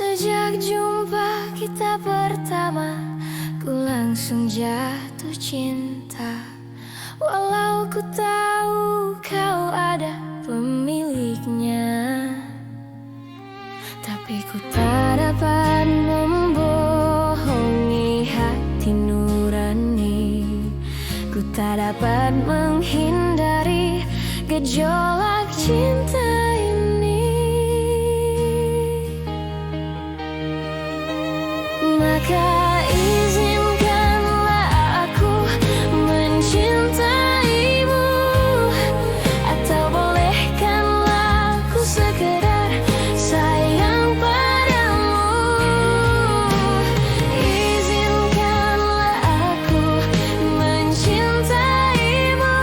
Sejak jumpa kita pertama, ku langsung jatuh cinta. Walau ku tahu kau ada pemiliknya, tapi ku tak dapat membohongi hati nurani. Ku tak dapat menghindari gejolak cinta ini. Maka izinkanlah aku mencintaimu, atau bolehkanlah aku sekedar sayang padamu. Izinkanlah aku mencintaimu,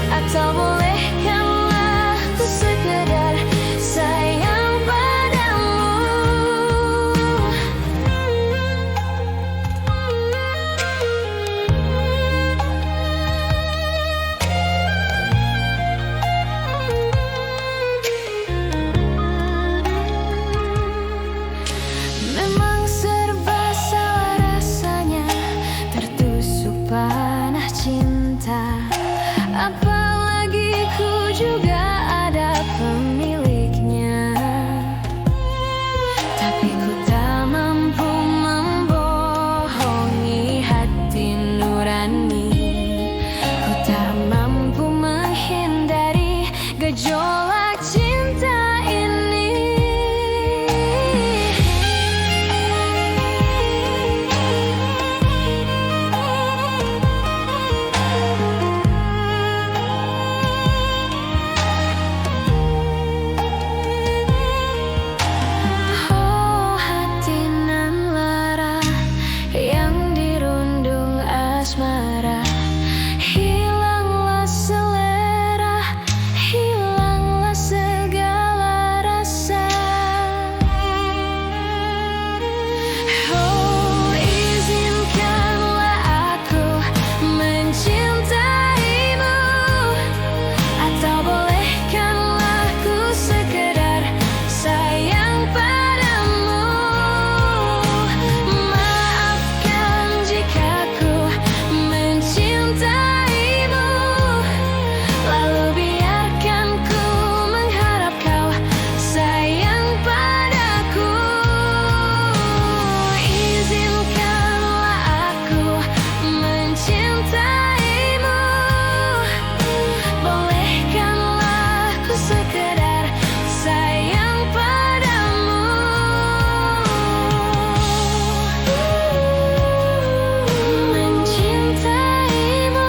atau bolehkanlah aku sekedar sayang padamu. Memang serba salah rasanya, tertusuk panah cinta. Apalagi ku juga ada pemiliknya, tapi ku tak mampu membohongi hati nurani. Ku tak mampu menghindari gejolak cinta ini. Oh hati nan lara yang dirundung asmara, hilanglah selera, hilanglah segala rasa. Oh izinkanlah aku mencintaimu, atau bolehkanlah ku sekedar sayang padamu. Maafkan jika ku mencintaimu, lalu biarkan ku mengharap kau sayang padaku. Izinkanlah aku mencintaimu, bolehkanlah ku sekedar sayang padamu. Mencintaimu,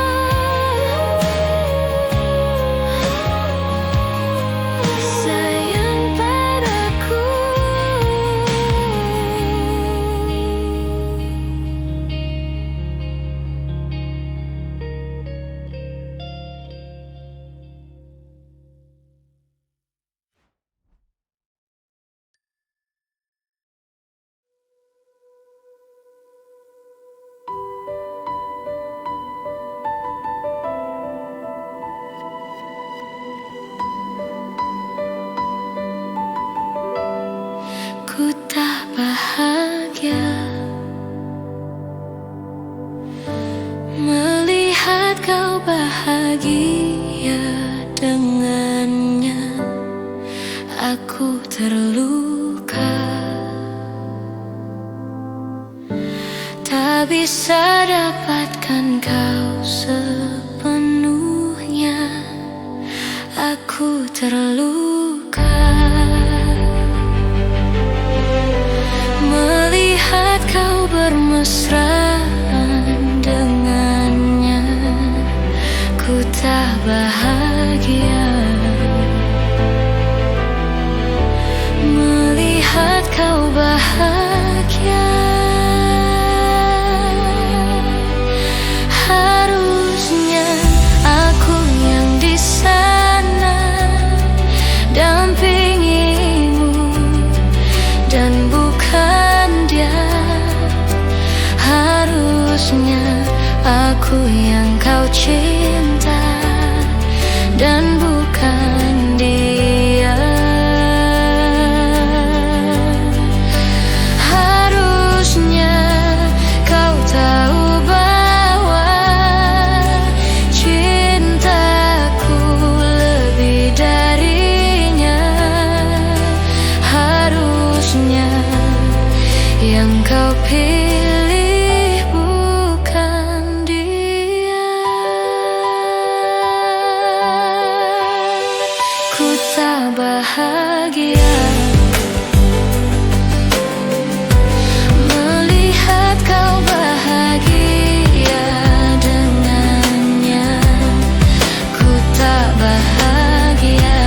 sayang padaku. Ku tak bahagia melihat kau bahagia dengannya. Aku terluka, tak bisa dapatkan kau sepenuhnya. Aku terluka melihat kau bermesraan dengannya. Ku tak bahagia melihat kau bahagia. Harusnya aku yang di sana dampingimu, dan bukan dia. Harusnya aku yang kau cinta, dan bukan dia. pilih bukan dia. Ku tak bahagia melihat kau bahagia dengannya. Ku tak bahagia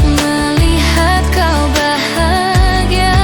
melihat kau bahagia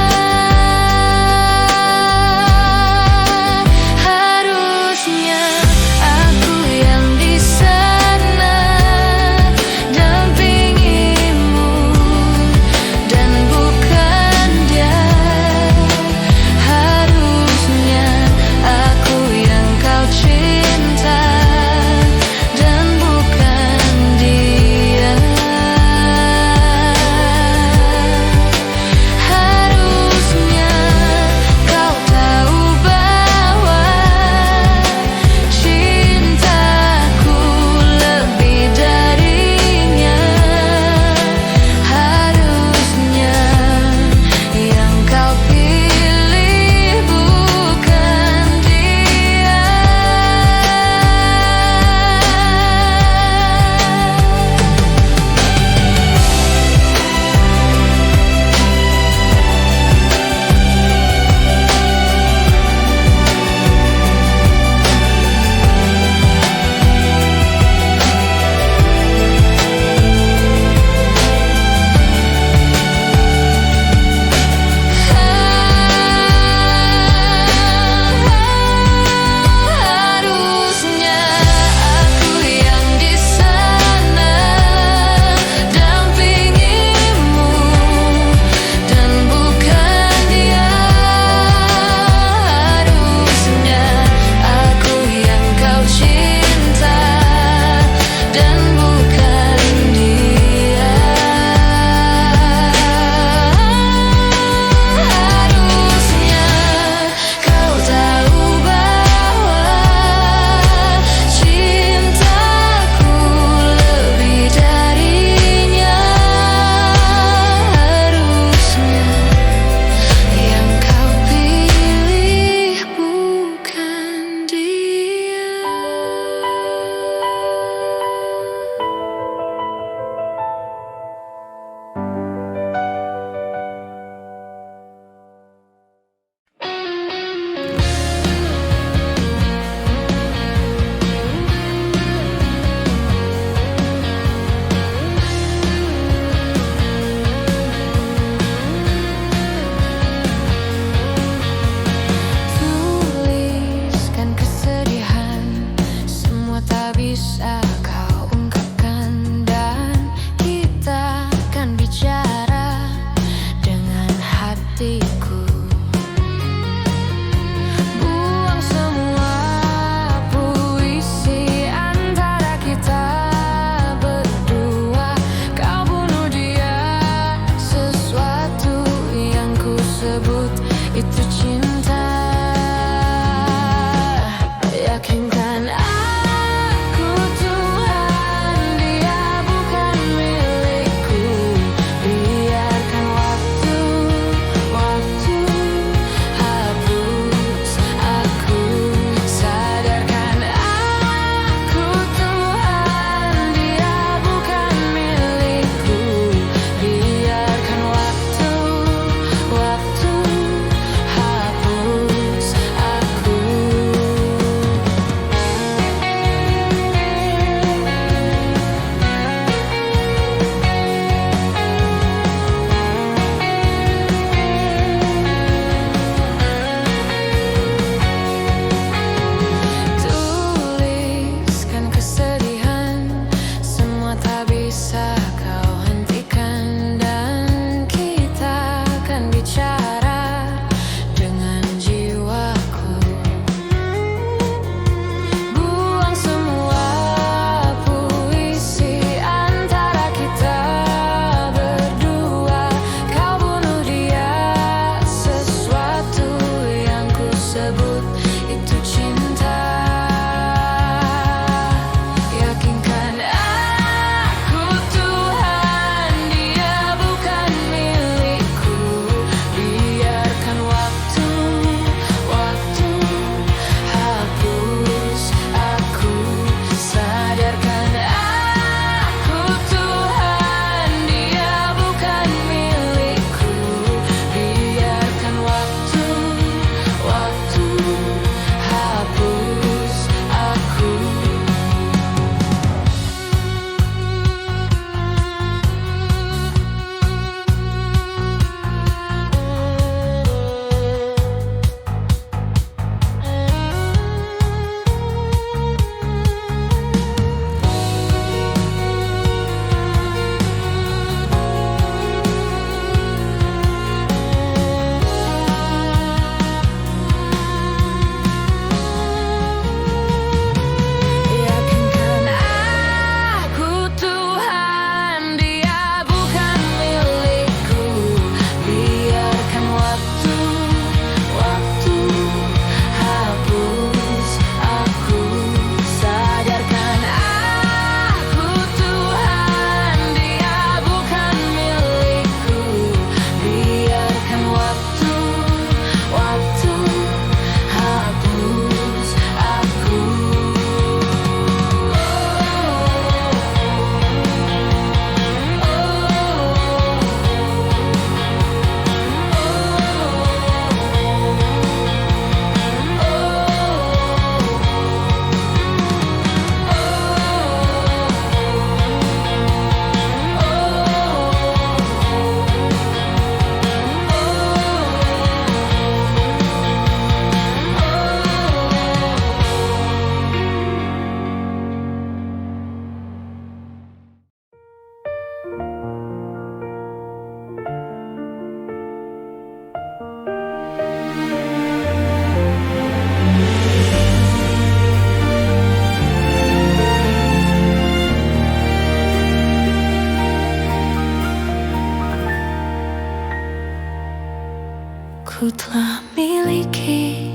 Ku telah miliki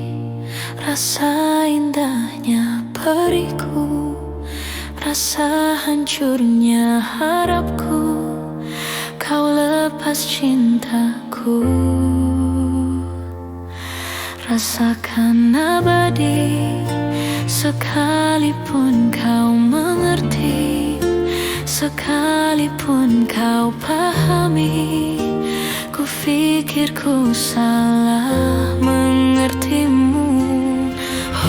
rasa indahnya periku, rasa hancurnya harapku, kau lepas cintaku. Rasakan abadi, sekalipun kau mengerti, sekalipun kau pahami. Ku pikir ku salah mengertimu.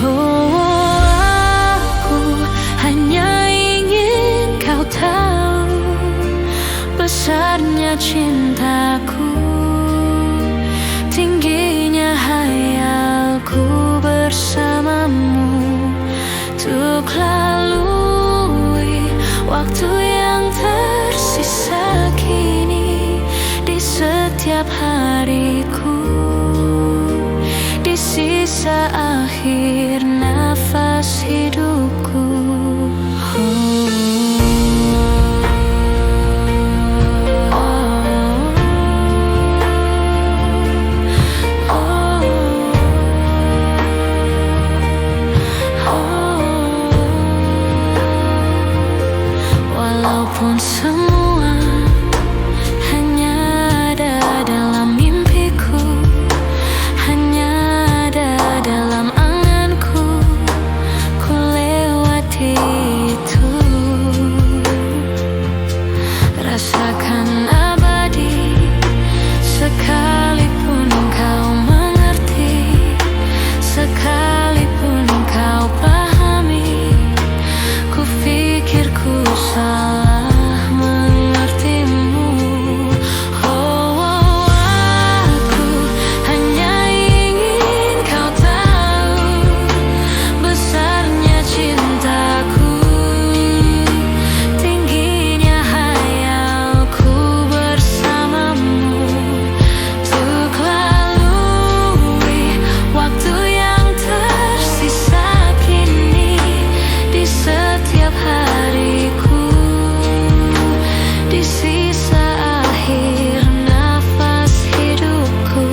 Oh, aku hanya ingin kau tahu besarnya cintaku, tingginya hayalku bersamamu, untuk lalui waktu yang tersisa kini. Di setiap hariku, di sisa akhir nafas hidupku. Walaupun semua hanya ada dalam mimpiku, hanya ada dalam anganku, ku lewati itu. Rasakan abadi, sekalipun kau mengerti, sekalipun kau pahami. Ku pikir ku salah mengertimu. Oh, aku hanya ingin kau tahu besarnya cintaku, tingginya hayalku bersamamu, untuk lalui waktu yang tersisa kini. Di setiap hariku, di sisa akhir nafas hidupku.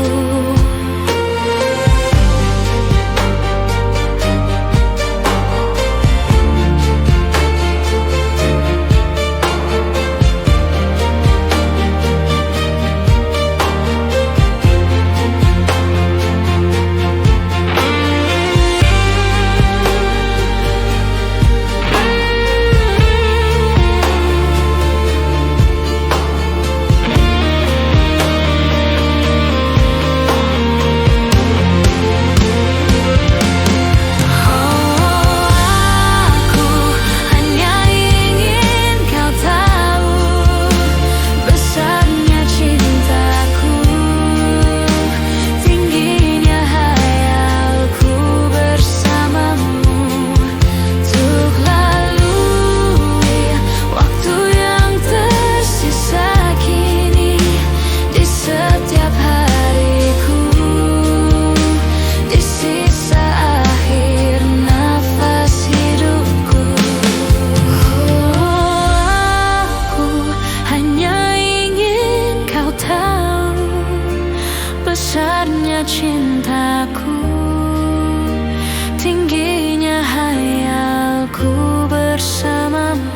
Besarnya cintaku, tingginya hayalku bersamamu,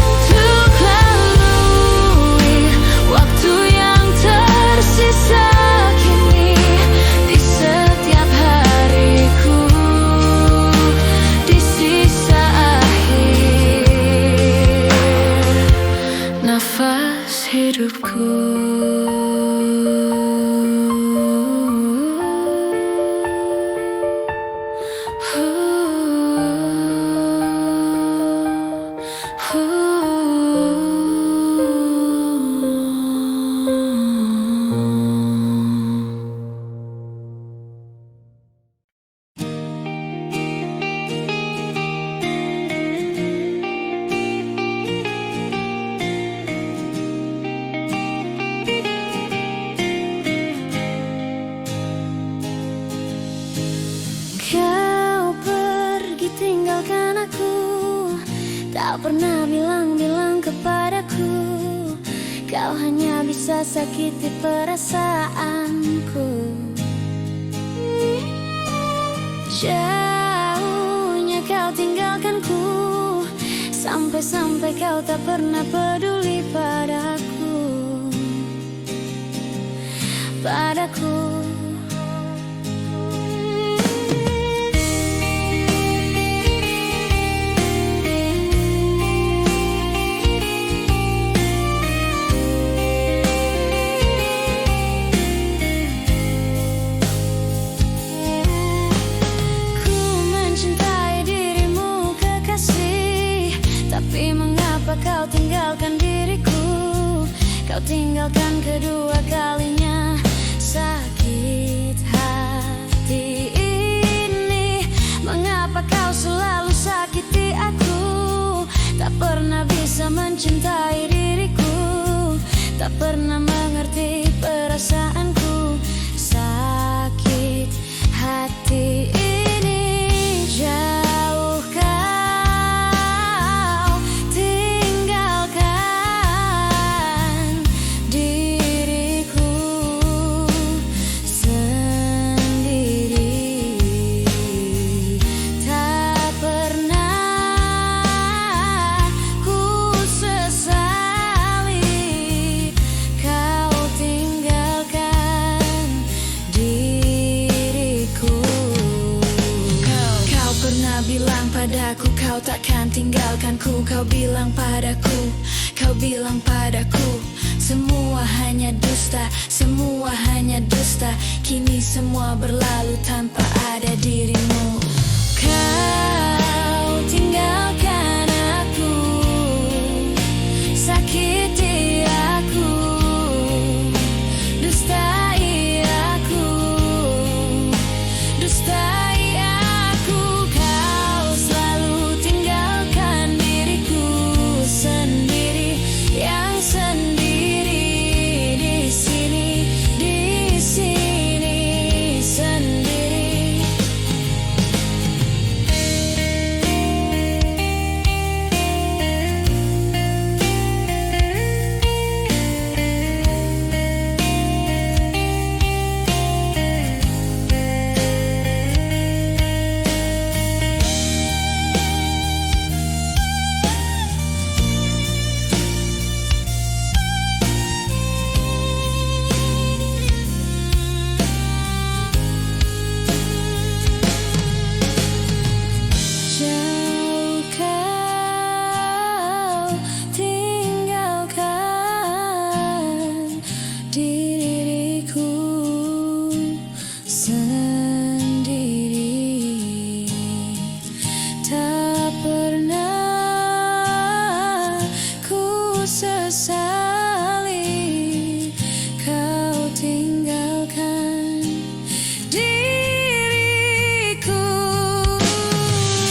untuk lalui waktu yang tersisa kini. Di setiap hariku, di sisa akhir nafas hidupku. Tak pernah bilang-bilang kepadaku, kau hanya bisa sakiti perasaanku. Jauhnya kau tinggalkanku, sampai-sampai kau tak pernah peduli padaku. Ku mencintai dirimu kekasih, tapi mengapa kau tinggalkan diriku? Kau tinggalkan kedua kalinya. Sakit hati ini, mengapa kau selalu sakiti aku? Tak pernah bisa mencintai diriku, tak pernah mengerti perasaanku. Sakit hati ini, jauh kau tinggalkan diriku sendiri. Tak pernah ku sesali kau tinggalkan diriku. Kau pernah bilang padaku kau takkan tinggalkanku. Kau bilang padaku, semua hanya dusta, semua hanya dusta. Kini semua berlalu tanpa ada dirimu. Kau tinggalkan aku, sakiti aku, dustai aku, dustai aku. Kau selalu tinggalkan diriku sendiri, yang sendiri di sini sendiri. Jauh kau tinggalkan diriku sendiri. Tak pernah ku sesali kau tinggalkan diriku.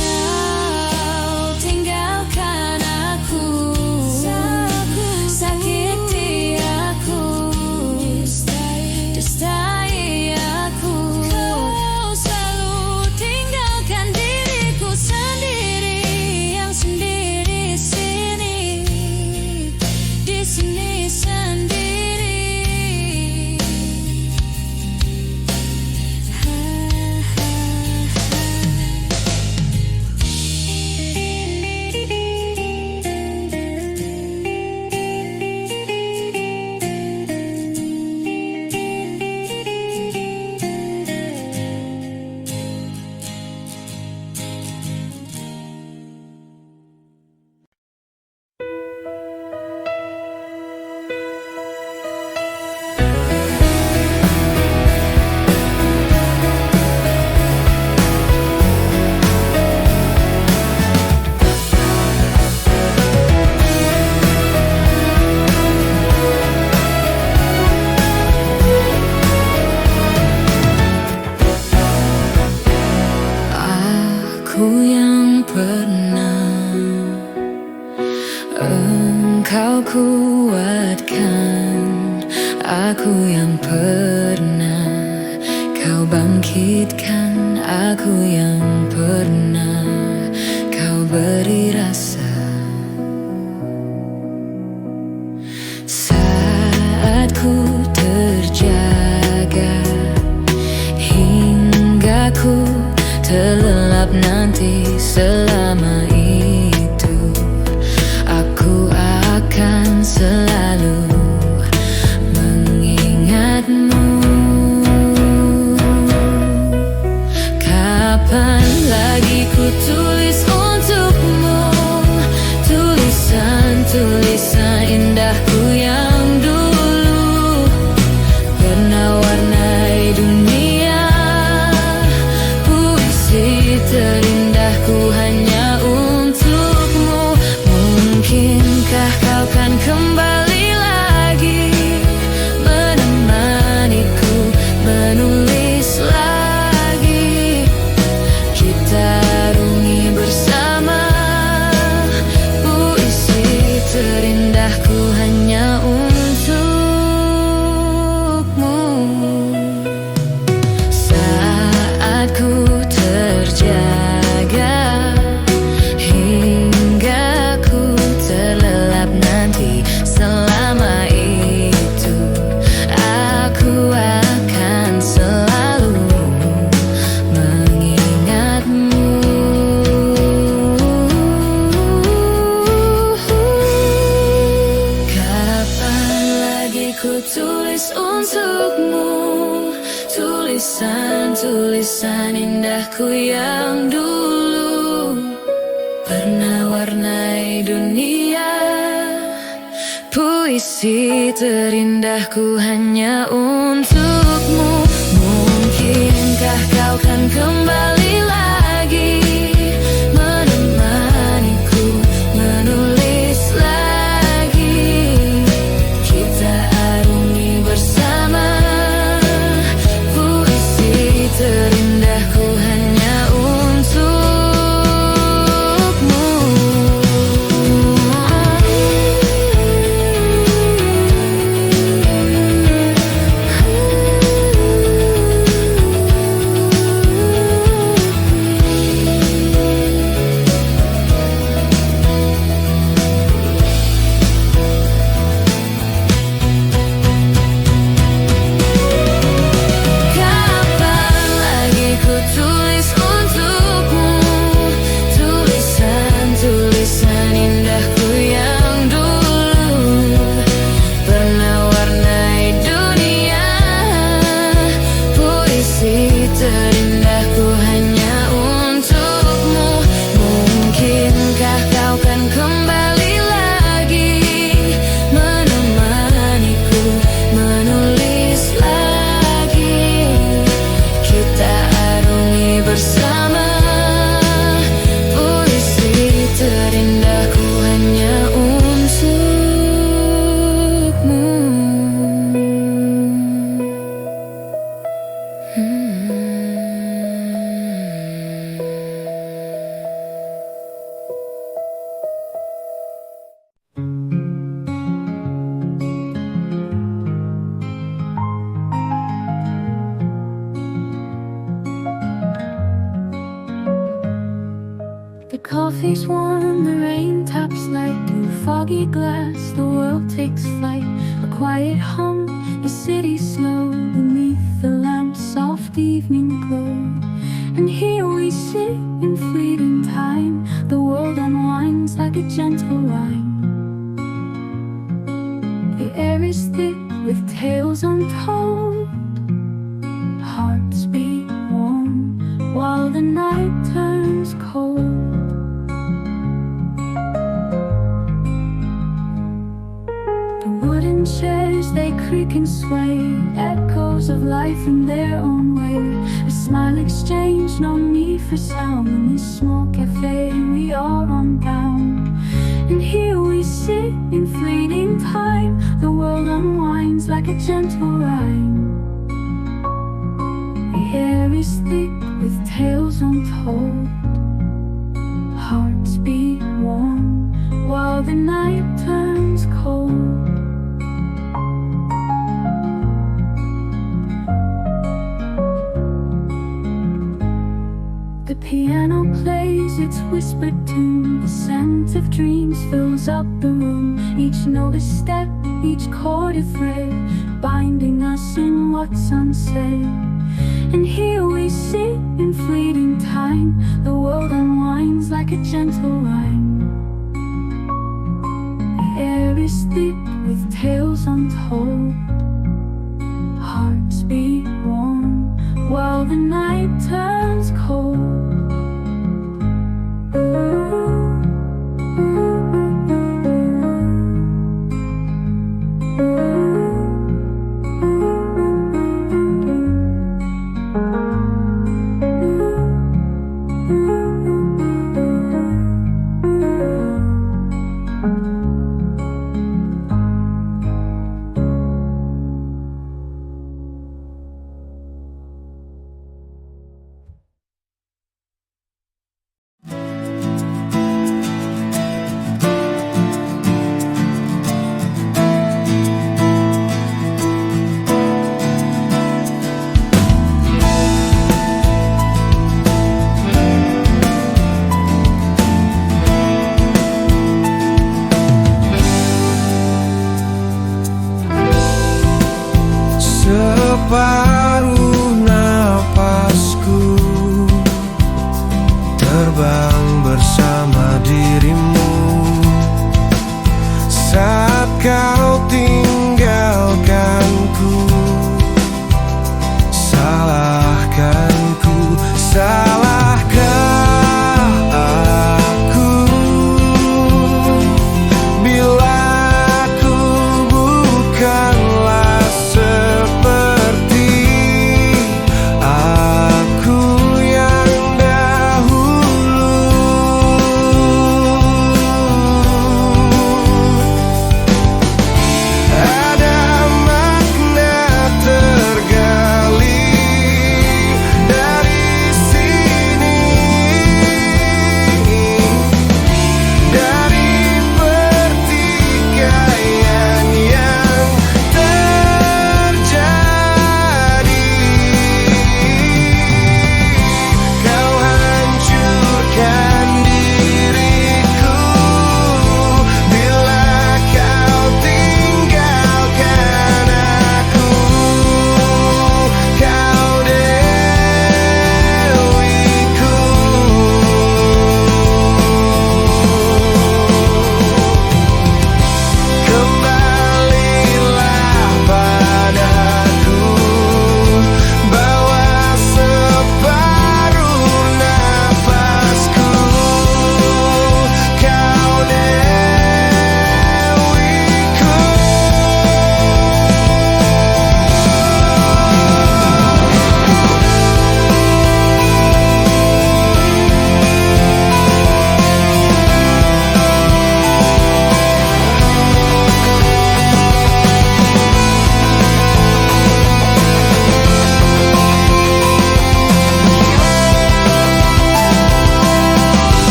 Kau tinggalkan aku, sakiti aku, dustai aku. Kau selalu tinggalkan diriku sendiri, yang sendiri di sini sendiri. Aku yang pernah engkau kuatkan, aku yang pernah kau bangkitkan, aku yang pernah kau beri rasa. Saat ku terjaga hingga ku ku tulis untukmu, tulisan-tulisan indahku yang dulu pernah warnai dunia. Puisi terindahku hanya untukmu. Mungkinkah kau kan kembali lagi menemaniku menulis lagi, kita arungi bersama. Puisi terindahku hanya untukmu. Terindahku hanya untukmu. Mungkinkah kau kan kembali lagi menemaniku menulis lagi, kita arungi bersama. Puisi terindahku hanya untukmu. The coffee's warm, the rain taps like through foggy glass. The world takes flight, a quiet hum, the city slow beneath the lamp's soft evening glow. And here we sit in fleeting time, the world unwinds like a gentle rhyme. The air is thick with tales untold, hearts beat warm while the night turns cold. Wooden chairs, they creak and sway, echoes of life in their own way. A smile exchanged, no need for sound. In this small cafe we are unbound. And here we sit in fleeting time, the world unwinds like a gentle rhyme. The air is thick with tales untold, hearts beat warm while the night turns cold. The piano plays its whispered tune, the scent of dreams fills up the room. Each note a step, each chord a thread, binding us in what's unsaid. And here we sit in fleeting time, the world unwinds like a gentle rhyme. The air is thick with tales untold, hearts beat warm while the night turns cold. Separuh napasku terbang bersama dirimu saat kau tinggalkan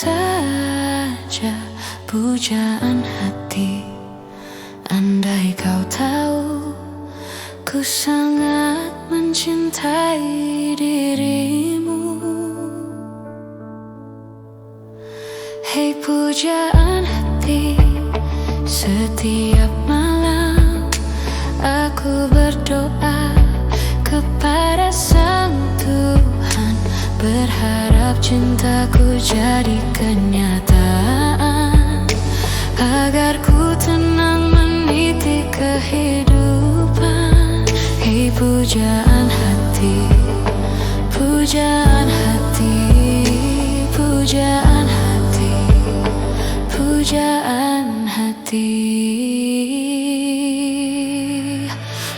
saja pujaan hati. Andai kau tahu, ku sangat mencintai dirimu. Hei pujaan hati, setiap malam aku berdoa kepada Sang Tuhan, berharap cintaku jadi kenyataan, agar ku tenang meniti kehidupan. Hei pujaan hati, pujaan hati, pujaan hati, pujaan hati.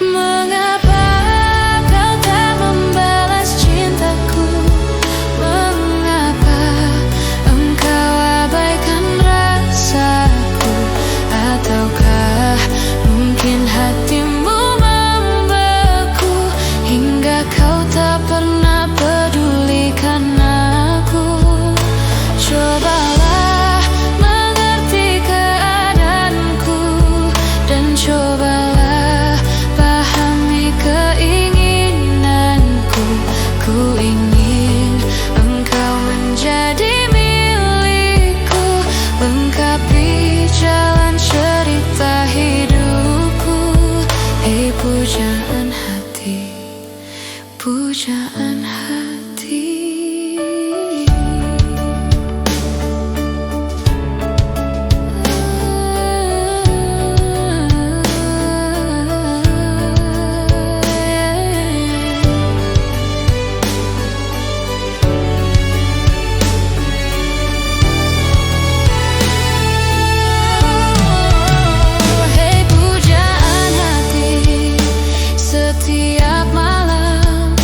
Mengapa kau tak membalas cintaku? Mengapa engkau abaikan rasaku? Ataukah mungkin hatimu membeku hingga kau tak pernah pedulikan aku? Cobalah mengerti keadaanku dan cobalah pahami keinginanku. Ku ingin engkau menjadi milikku, lengkapi jalan cerita hidupku. Hei pujaan hati, pujaan hati. Hei pujaan hati, setiap malam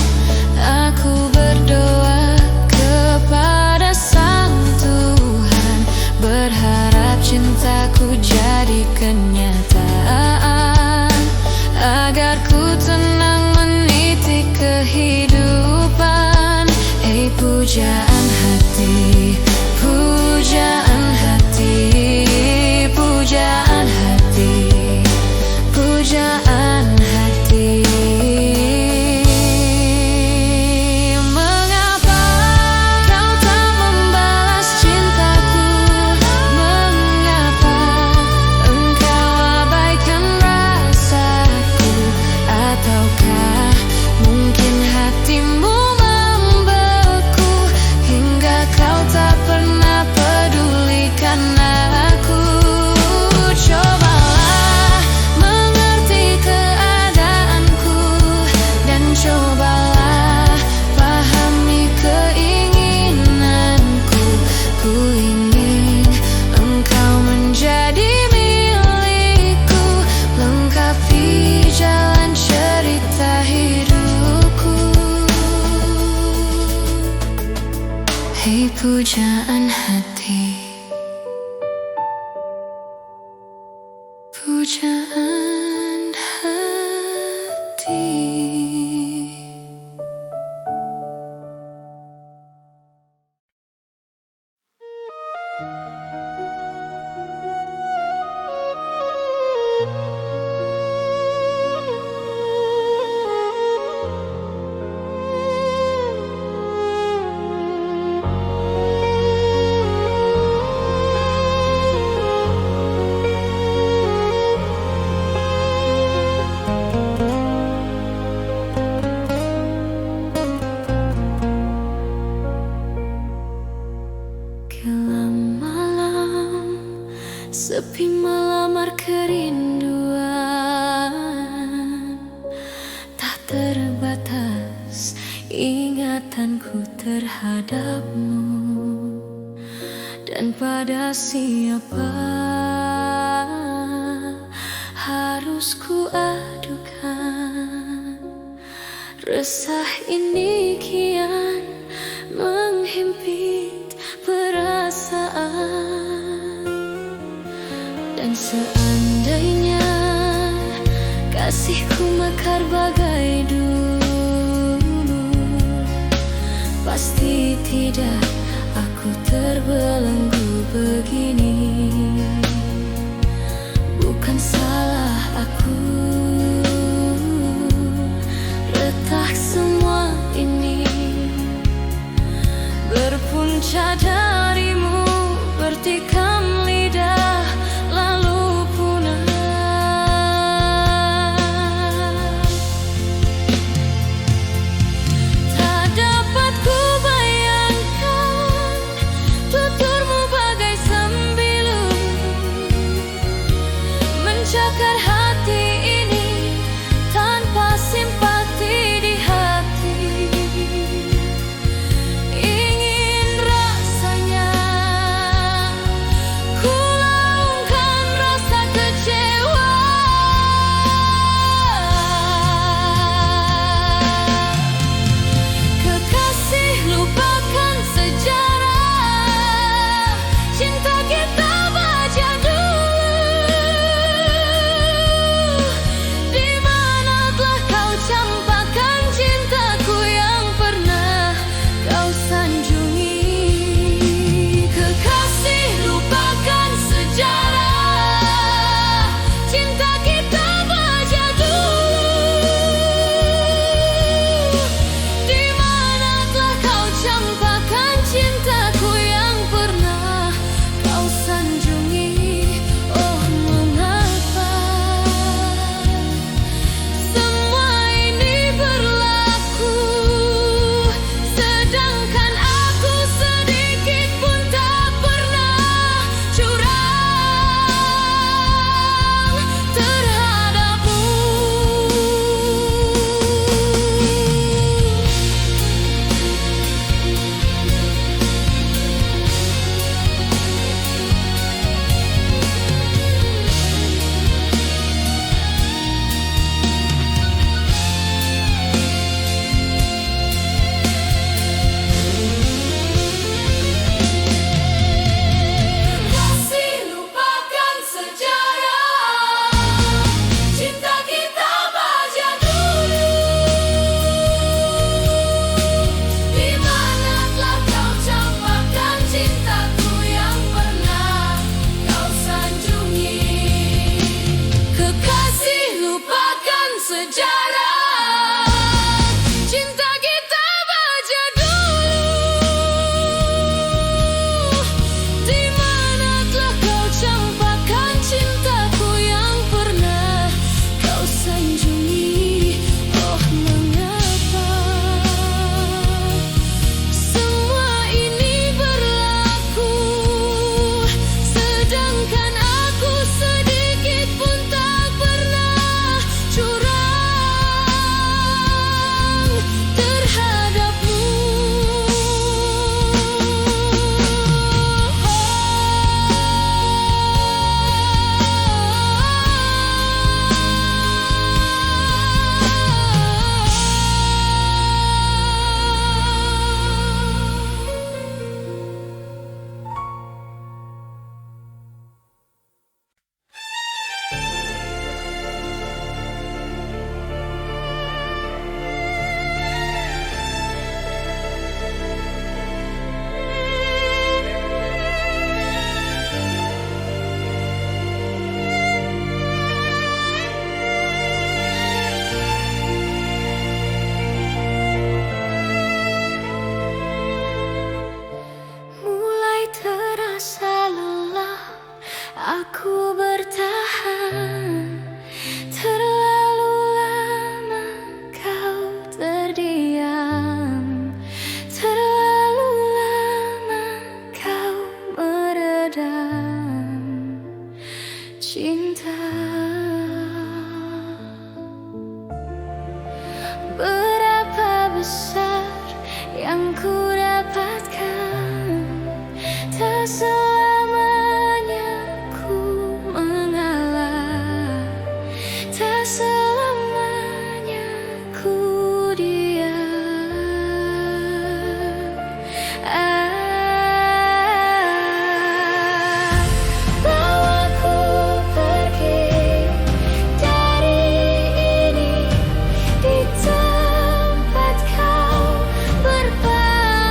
aku berdoa kepada Sang Tuhan, berharap cintaku jadi kenyataan, agar ku tenang meniti kehidupan. Hei pujaan hati, pujaan hati, pujaan hati, pujaan hati. Mengapa kau tak membalas cintaku? Mengapa engkau abaikan rasaku? Ataukah mungkin hatimu membeku hingga kau tak pernah pedulikan aku? Cobalah mengerti keadaanku dan cobalah pahami keinginanku. Ku ingin engkau menjadi milikku, lengkapi jalan cerita hidupku. Hei pujaan hati, pujaan hati. Kelam malam, sepi melamar kerinduan, tak terbatas ingatanku terhadapmu. Dan pada siapa harus ku adukan resah ini kian menghimpit perasaan. Dan seandainya kasihku mekar bagai dulu, pasti tidak aku terbelenggu. membaca darimu bertikam lidah lalu punah. Tak dapat ku bayangkan tuturmu bagai sembilu mencakar hati ini tanpa simpati di hati. Ingin rasanya ku laungkan rasa kecewa. Kekasih, lupakan sejarah cinta kita baca dulu. Di mana telah kau campakkan cintaku yang pernah kau sanjungi. Kekasih, lupakan sejarah cinta kita baca dulu. Di mana telah kau campakkan cintaku yang pernah kau sanjungi. Oh, mengapa semua ini berlaku, sedangkan aku sedikit pun tak pernah curang terhadapmu. Kasih, lupakan sejarah cinta kita baca dulu. Di mana telah kau campakkan cintaku yang pernah kau sanjungi. Kekasih, lupakan sejarah cinta kita baca dulu. Di mana telah kau campakkan cintaku yang pernah kau sanjungi. Oh, mengapa semua ini berlaku, sedangkan aku sedikit pun tak pernah curang terhadapmu. Mulai terasa lelah aku bertahan. Terlalu lama kau terdiam, terlalu lama kau meredam cinta. Berapa besar yang ku dapatkan, tak selamanya ku mengalah, tak selamanya ku diam. Bawa ku pergi dari ini, di tempat kau berbahagia.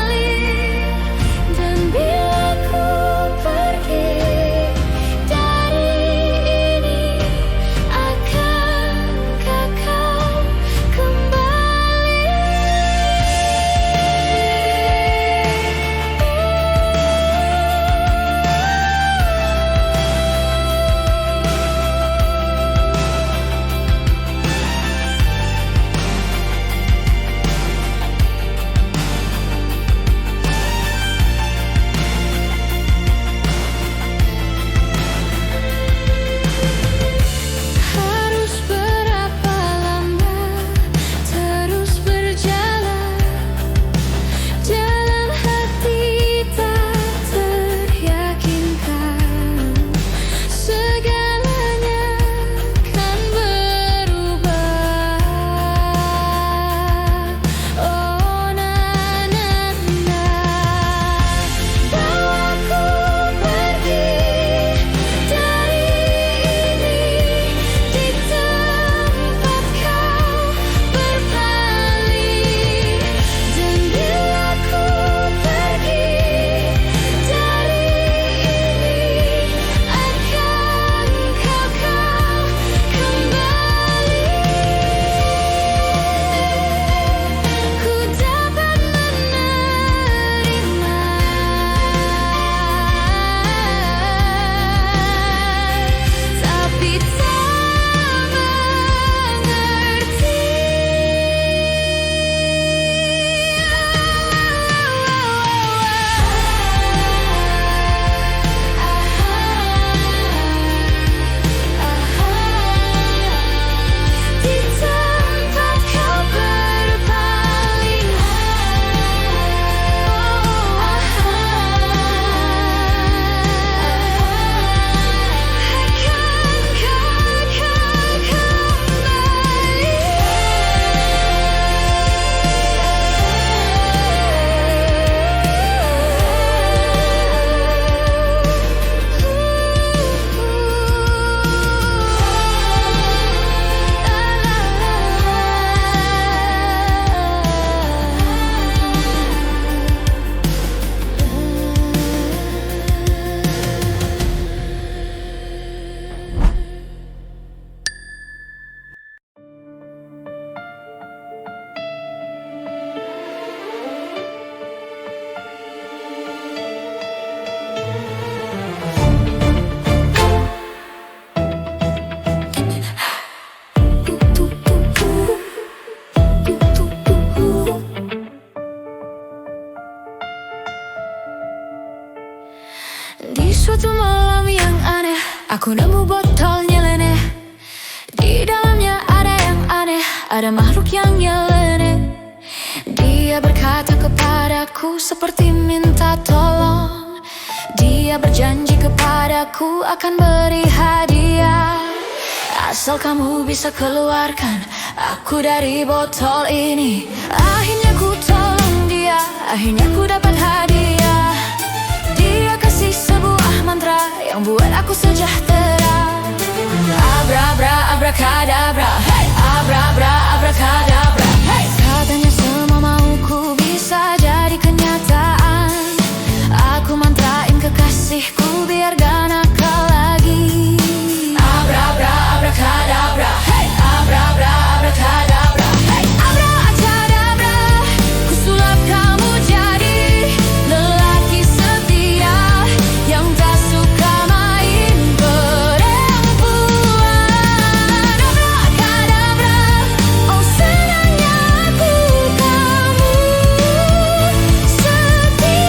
suatu malam yang aneh, aku nemu botol nyeleneh. Di dalamnya ada yang aneh, ada makhluk yang nyeleneh. Dia berkata kepadaku seperti minta tolong. Dia berjanji kepadaku akan beri hadiah asal kamu bisa keluarkan aku dari botol ini. Akhirnya ku tolong dia, akhirnya ku dapat hadiah. Dia kasih sebuah mantra yang buat aku sejahtera. Abra abra abrakadabra, hey. Abra abra abrakadabra, hey. Katanya semua mauku bisa jadi kenyataan. Aku mantrain kekasihku biar gak nakal lagi. Abra abra abrakadabra, hey. Abra abra abrakadabra, hey. Abra abrakadabra, ku sulap kamu jadi lelaki setia yang tak suka main perempuan. Abrakadabra, oh senangnya aku kamu setia.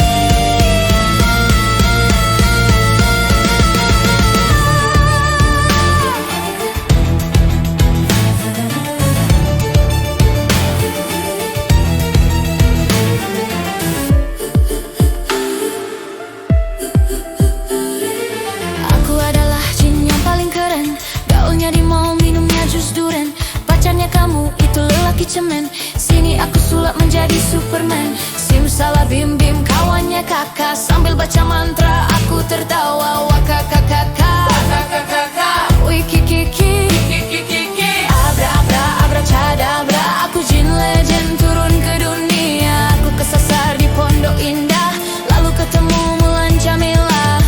Aku adalah jin yang paling keren, gaulnya di mall, minumnya jus duren. Pacarnya kamu itu lelaki cemen, sini aku sulap menjadi Superman. Simsalabim bim kawannya kakak, sambil baca mantra aku tertawa. Wakakakaka, wiki kiki, abra abra abra cadabra. Aku jin legend turun ke dunia. Aku kesasar di Pondok Indah, lalu ketemu Mulan Jamila.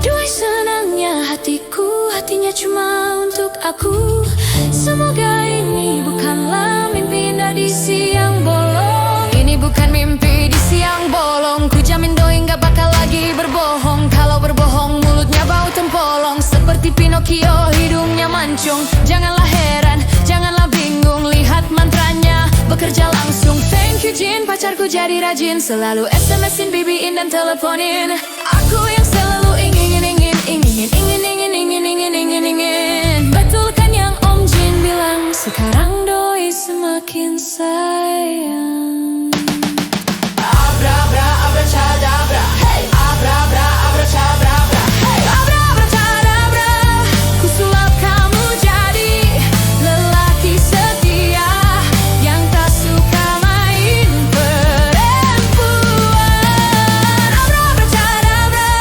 Duai senangnya hatiku, hatinya cuma untuk aku. Semoga ini bukanlah mimpi indah di siang bolong. Ini bukan mimpi di siang bolong. Ku jamin doi gak bakal lagi berbohong. Kalau berbohong mulutnya bau tempolong. Seperti Pinocchio hidungnya mancung. Janganlah heran, janganlah bingung, lihat mantranya bekerja langsung. Thank you Jin, pacarku jadi rajin, selalu SMS-in, BB-in dan teleponin. Aku yang selalu ingin. Betul kan yang Om Jin bilang, sekarang doi semakin sayang. Abra abra abra cadabra, hey. Abra abra abra cadabra, hey. Abra abra cadabra, ku sulap kamu jadi lelaki setia yang tak suka main perempuan. Abra abra cadabra,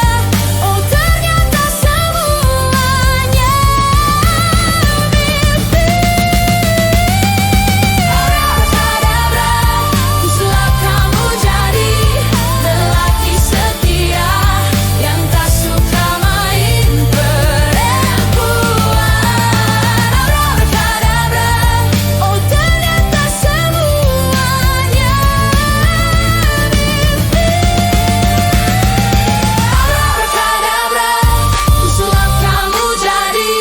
oh ternyata semuanya mimpi. Abra abra cadabra, ku sulap kamu jadi lelaki setia yang tak suka main perempuan. Abra abra cadabra, oh ternyata semuanya mimpi. Abra abra cadabra, ku sulap kamu jadi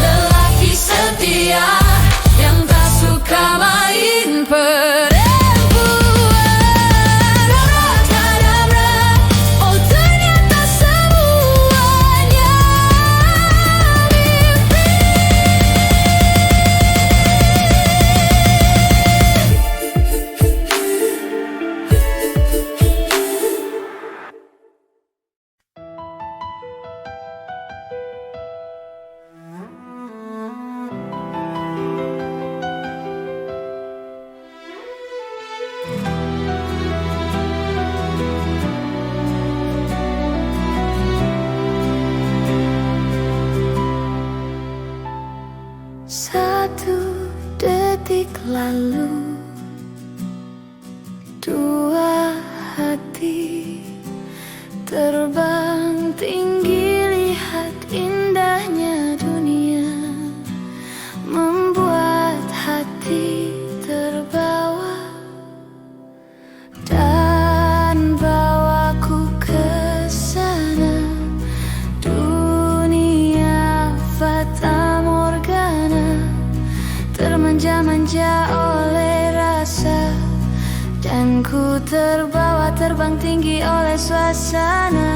lelaki setia yang tak suka main perempuan. Abra cadabra, oh ternyata semuanya mimpi. Satu detik lalu, dua hati terbang tinggi, lihat indahnya dunia, membuat hati terbawa dan bawaku ke sana. Dunia fata morgana, termanja-manja oleh rasa, dan ku terbawa terbang tinggi oleh suasana.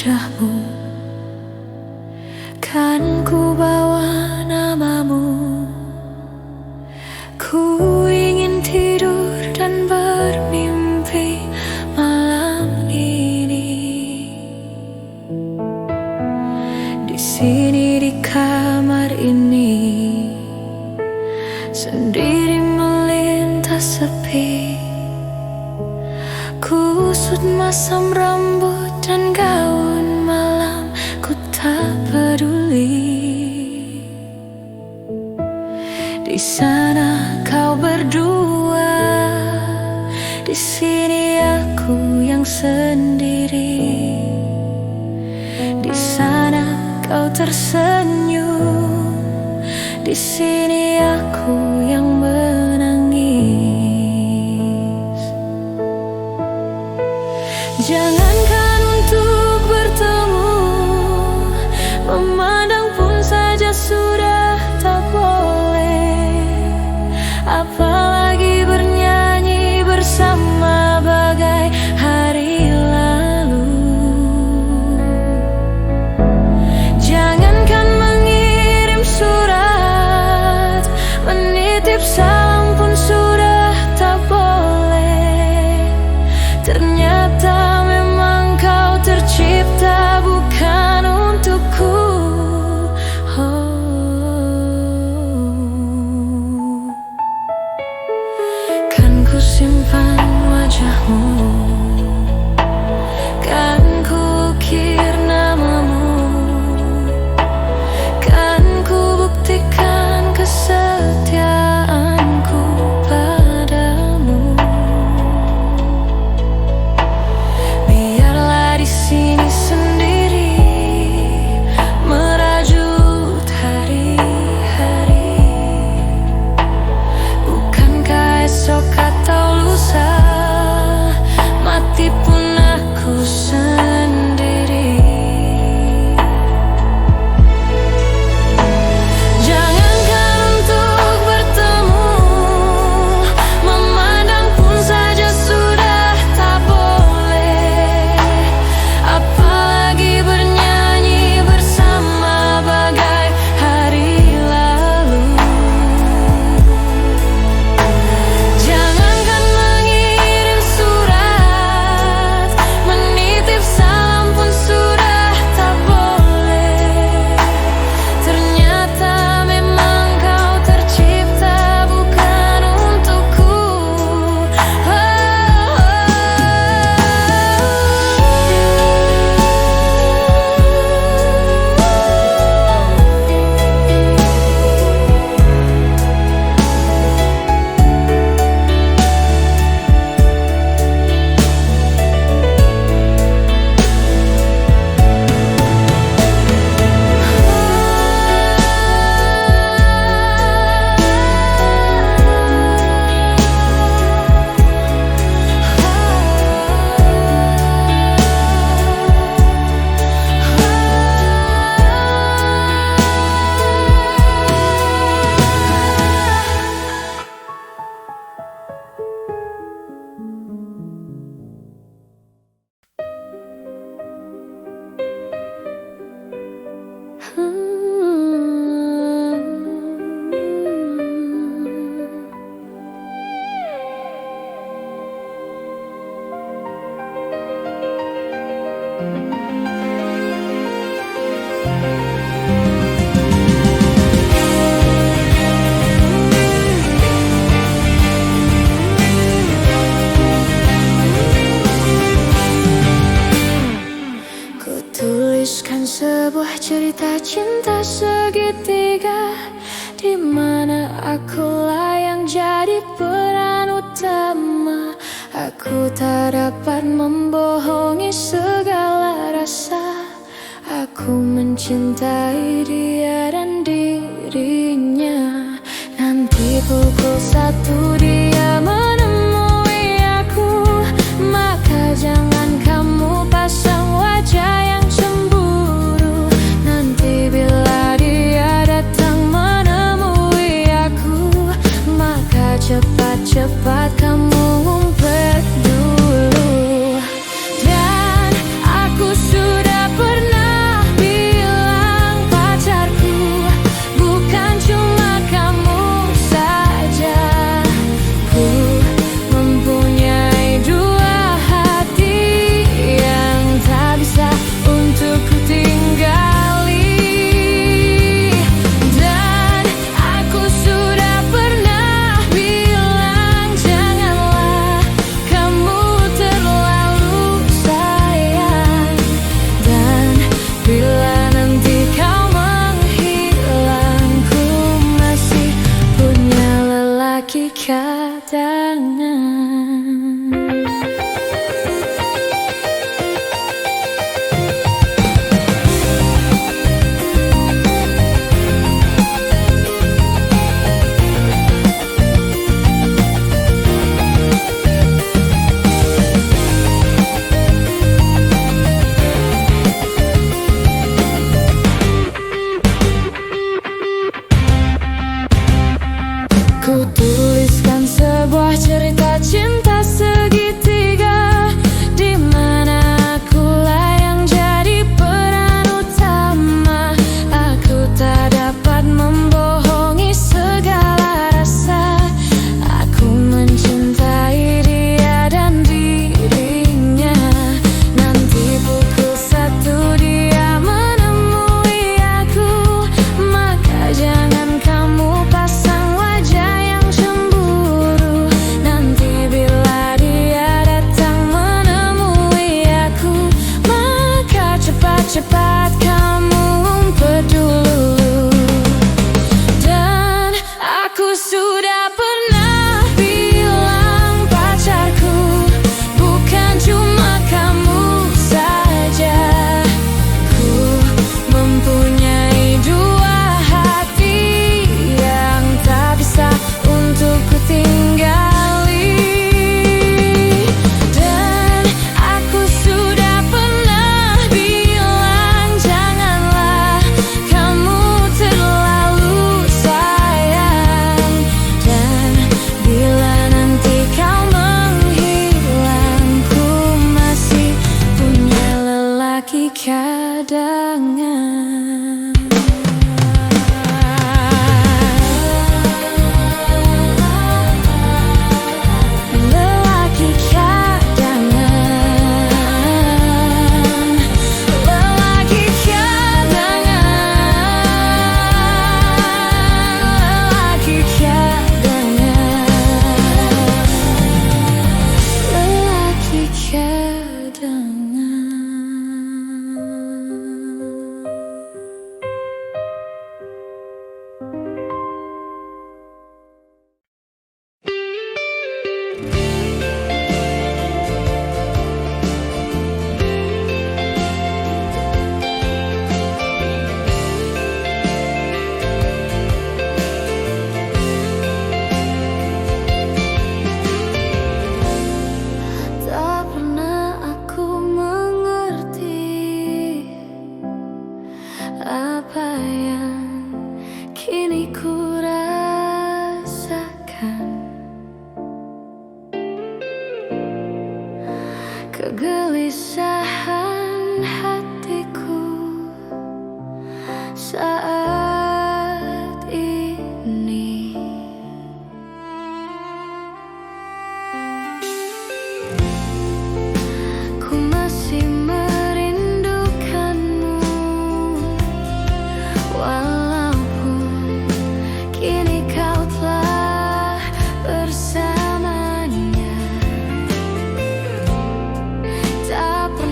wajahmu, kan ku bawa namamu. Ku ingin tidur dan bermimpi malam ini. Di sini di kamar ini, sendiri melintas sepi. Kusut masam rambut dan gaun malam, ku tak peduli. Di sana kau berdua, di sini aku yang sendiri. Di sana kau tersenyum, di sini aku yang menangis. Jangankan untuk bertemu, memandang pun saja sudah tak boleh. Apalagi bernyanyi bersama bagai hari lalu. Jangankan mengirim surat, menitip salam pun sudah tak boleh. Ternyata memang kau tercipta bukan untukku. Kan ku simpan wajahmu, kan ku ukir namamu, kan ku buktikan kesetiaanku padamu. Biarlah di sini sendiri merajut hari-hari. Bukankah esok atau lusa mati pun aku sendiri. Jangankan untuk bertemu, memandang pun saja sudah tak boleh. Apalagi bernyanyi bersama bagai hari lalu. Jangankan mengirim surat, menitip salam pun sudah tak boleh. Ternyata memang kau tercipta bukan untukku. Ku tuliskan sebuah cerita cinta segitiga, di mana akulah yang jadi peran utama. Aku tak dapat membohongi segala rasa. Aku mencintai dia dan dirinya. Nanti pukul 1 dia menemui aku, maka jangan kamu pasang wajah yang cemburu. Nanti bila dia datang menemui aku, maka cepat-cepat kamu ngumpet dulu. Dan aku sudah lelaki kadangan. Ku tuliskan sebuah cerita cinta segitiga, di mana akulah yang jadi peran utama. Aku tak dapat membohongi segala rasa. Aku mencintai dia dan dirinya. Nanti pukul 1 dia menemui aku, maka jangan kamu pasang wajah yang cemburu. Nanti bila dia datang menemui aku, maka cepat-cepat kamu umpet dulu. Dan aku sudah pernah bilang pacarku bukan cuma kamu saja. Ku mempunyai 2 hati yang tak bisa untuk ku tinggali. Dan aku sudah pernah bilang janganlah kamu terlalu sayang. Dan bila nanti kau menghilang, ku masih punya lelaki kadangan. Lelaki kadangan, lelaki kadangan, lelaki kadangan, lelaki kadangan. Tak pernah aku mengerti apa yang kini ku rasakan. Kegelisahan hatiku saat ini. Ku masih merindukanmu, walaupun kini kau telah bersamanya. Tak pernah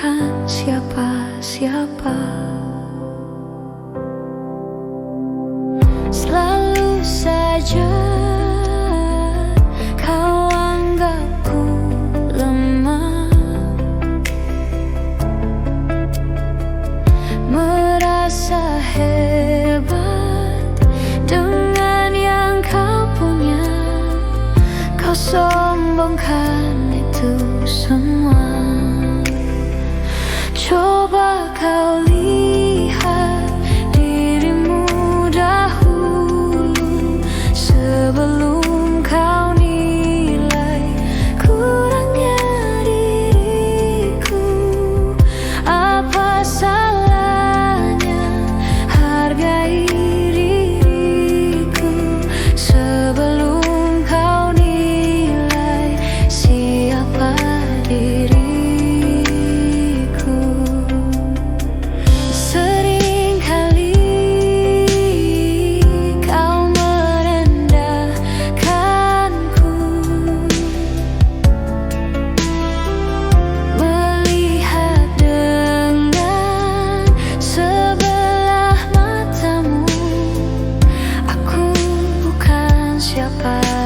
bukan siapa-siapa. Selalu saja kau anggapku lemah, merasa hebat dengan yang kau punya. Kau sombongkan itu semua. Coba kau lihat dirimu dahulu sebelum kau nilai kurangnya diriku. Apa salahnya hargai diriku sebelum kau nilai siapa diriku.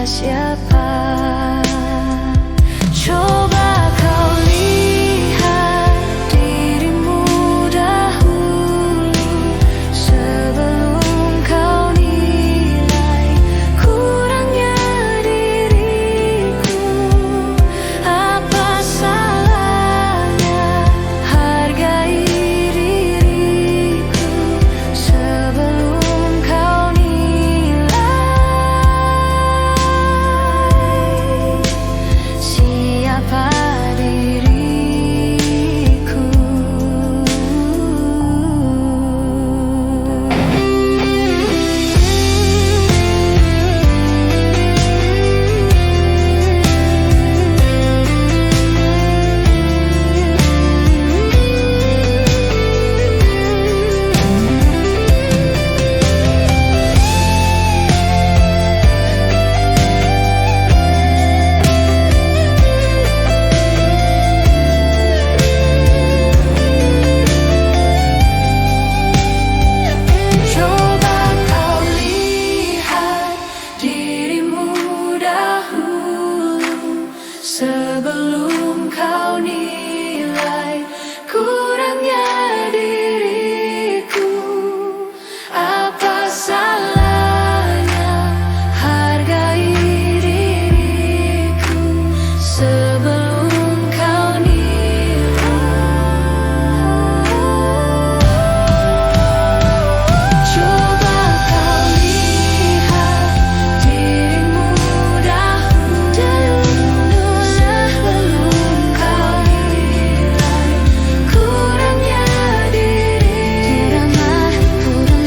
Siapa? Coba kau lihat dirimu dahulu sebelum kau nilai kurangnya diriku. Apa salahnya hargai diriku sebelum kau siapa diriku. Sebelum kau nilai kurangnya diriku. Apa salahnya hargai diriku sebelum kau nilai. Coba kau lihat dirimu dahulu sebelum kau nilai kurangnya diriku.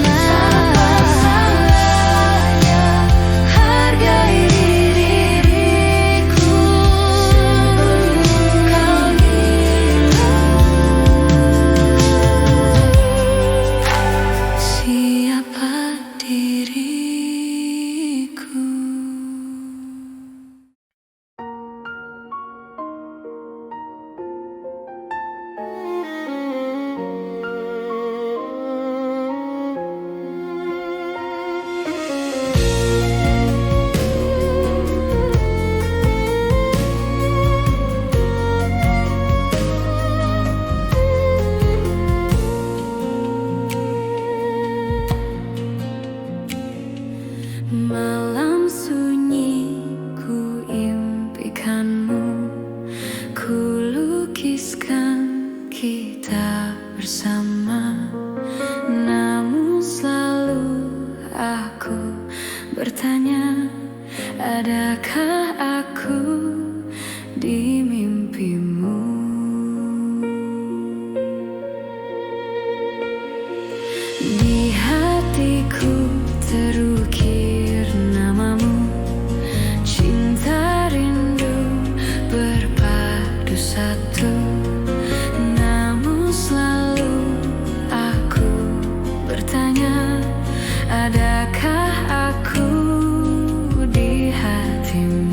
Apa salahnya hargai diriku sebelum kau nilai siapa diriku. Malam sunyi ku impikanmu, ku lukiskan kita bersama. Namun selalu aku bertanya, adakah aku di mimpimu? Di hatiku terukir namamu, cinta rindu berpadu satu. Namun selalu aku bertanya, adakah aku di hatimu?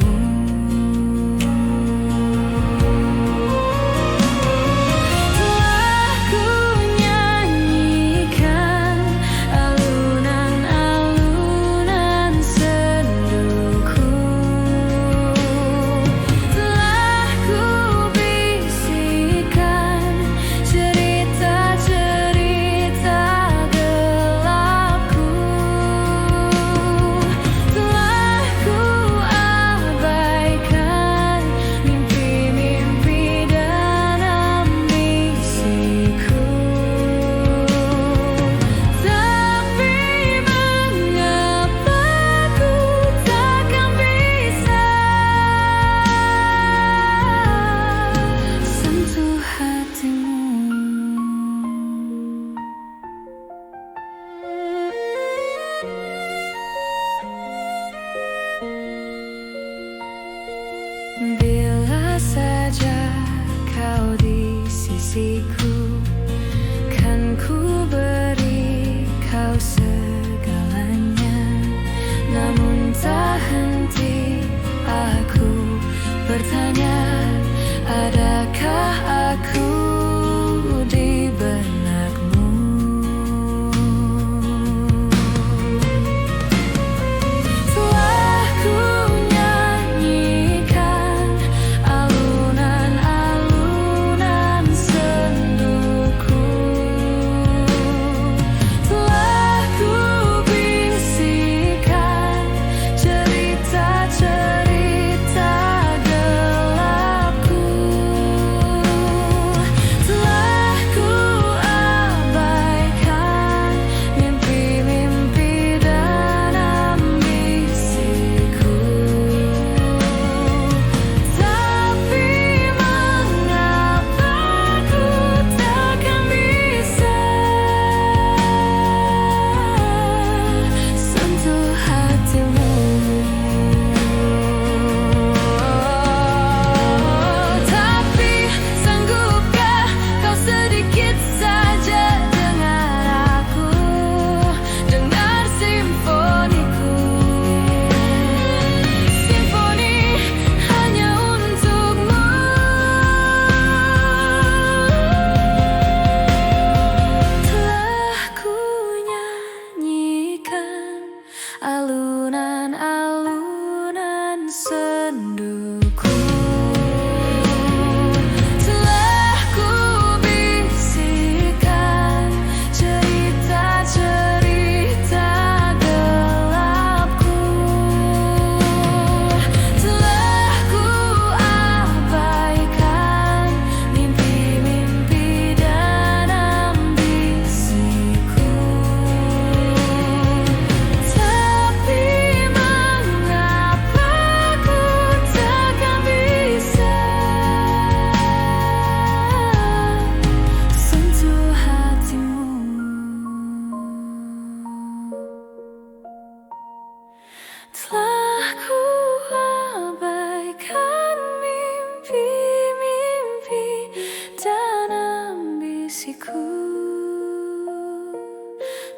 kekasihku.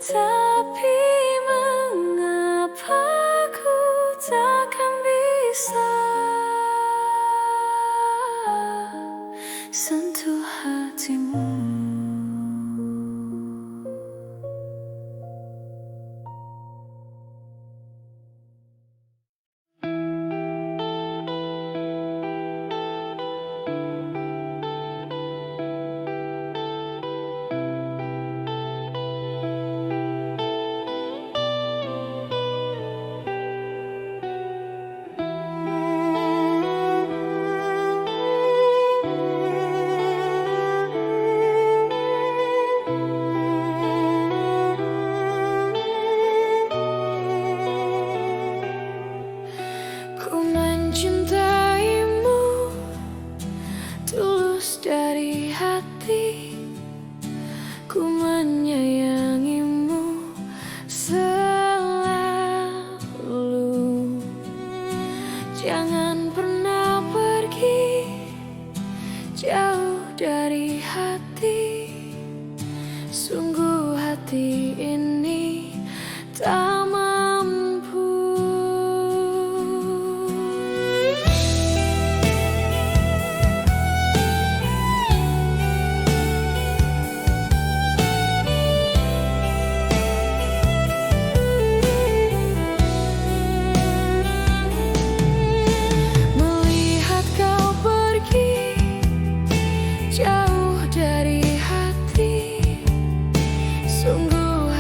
Tapi mengapa ku takkan bisa sentuh hatimu? Ku mencintaimu tulus dari hati, ku menyayangimu selalu. Jangan pernah pergi jauh dari hati, sungguh hati ini tak mampu. Melihat kau pergi jauh dari hati, sungguh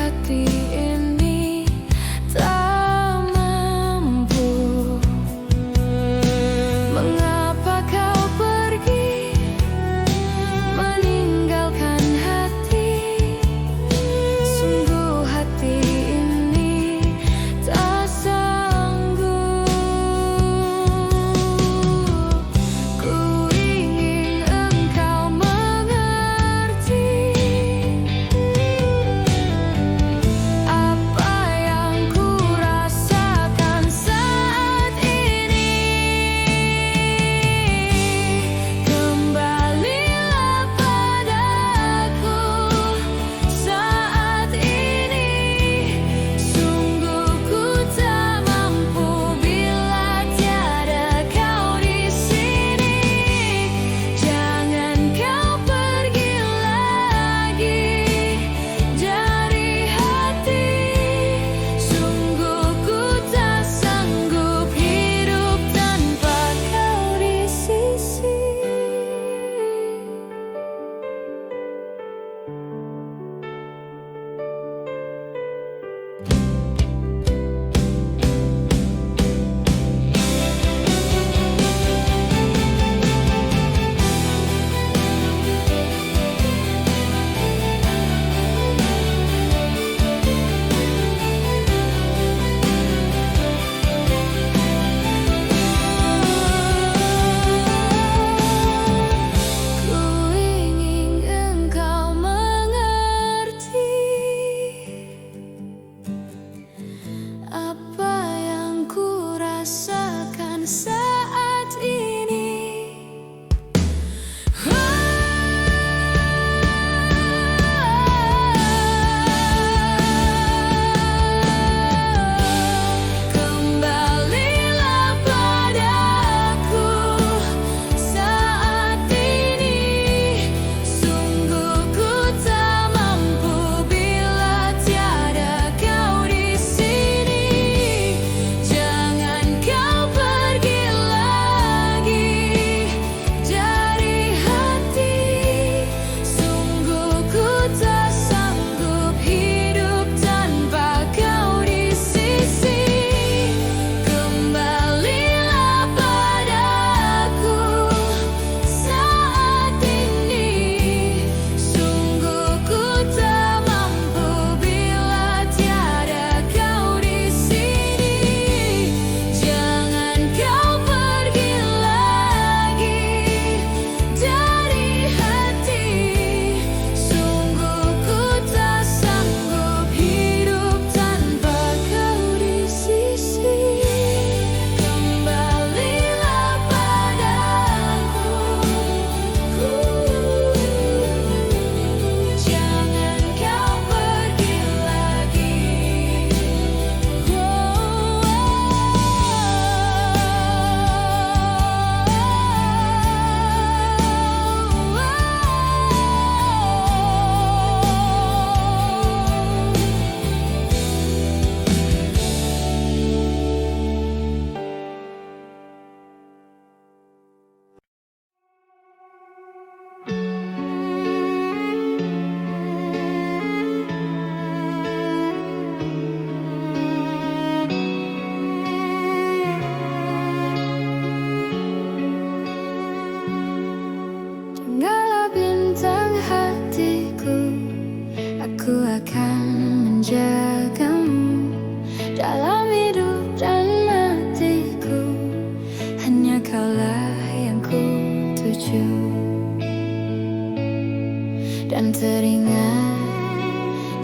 teringat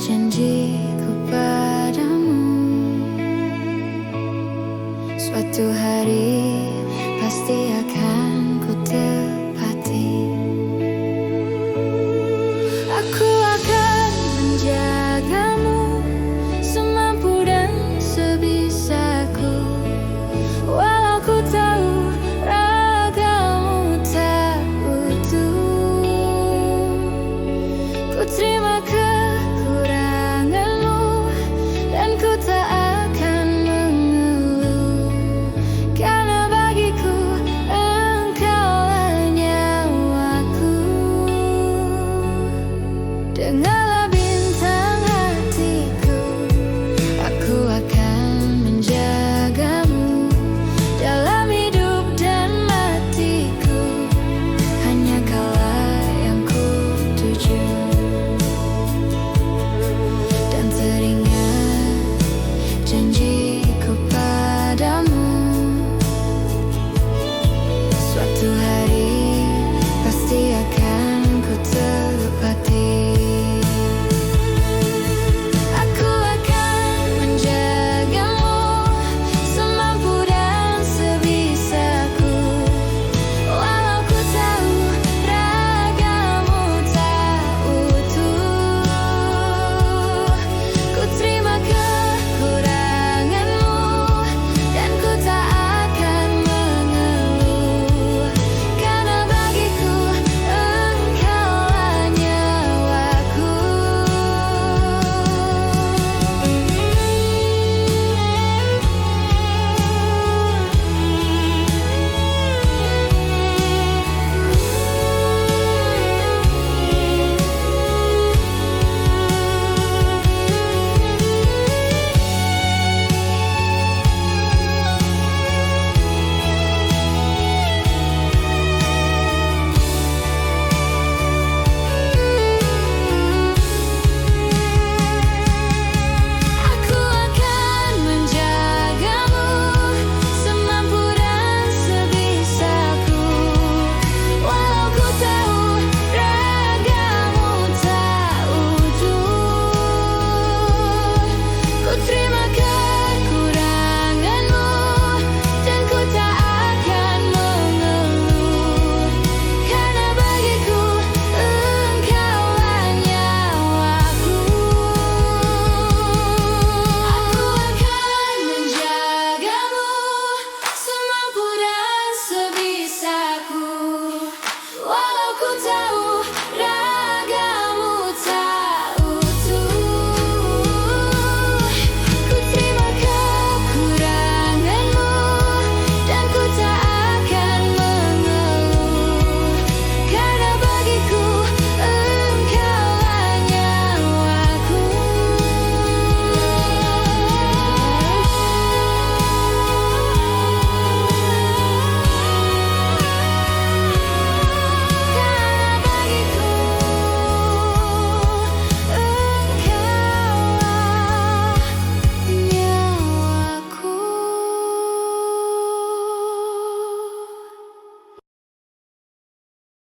janjiku padamu. Suatu hari pasti akan ku tepati. Aku akan menjagamu semampu dan sebisaku. Walau ku tahu ragamu tak utuh, ku terima kekuranganmu dan ku tak akan mengeluh, karena bagiku engkaulah nyawaku. Dengar